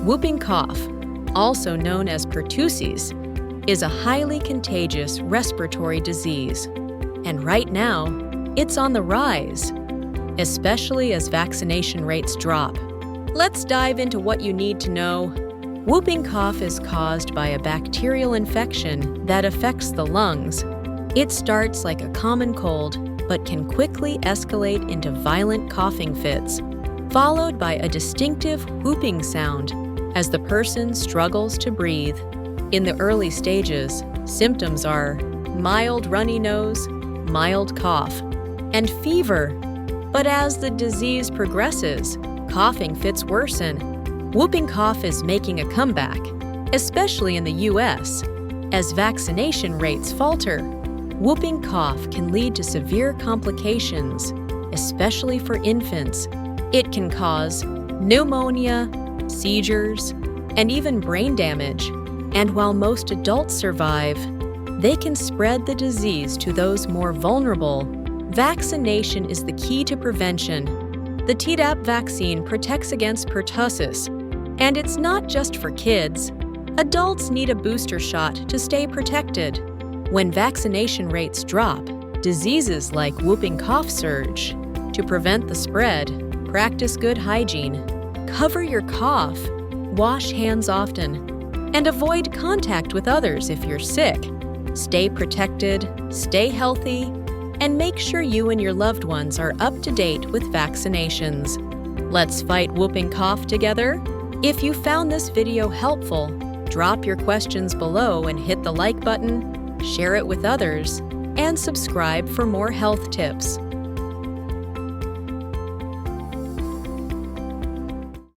Whooping cough, also known as Pertussis, is a highly contagious respiratory disease. And right now, it's on the rise, especially as vaccination rates drop. Let's dive into what you need to know. Whooping cough is caused by a bacterial infection that affects the lungs. It starts like a common cold, but can quickly escalate into violent coughing fits, followed by a distinctive whooping sound as the person struggles to breathe. In the early stages, symptoms are mild runny nose, mild cough, and fever. But as the disease progresses, coughing fits worsen. Whooping cough is making a comeback, especially in the U.S. As vaccination rates falter, whooping cough can lead to severe complications, especially for infants. It can cause pneumonia, seizures, and even brain damage. And while most adults survive, they can spread the disease to those more vulnerable. Vaccination is the key to prevention. The Tdap vaccine protects against pertussis, and it's not just for kids. Adults need a booster shot to stay protected. When vaccination rates drop, diseases like whooping cough surge. To prevent the spread, practice good hygiene. Cover your cough, wash hands often, and avoid contact with others if you're sick. Stay protected, stay healthy, and make sure you and your loved ones are up to date with vaccinations. Let's fight whooping cough together. If you found this video helpful, drop your questions below and hit the like button, share it with others, and subscribe for more health tips.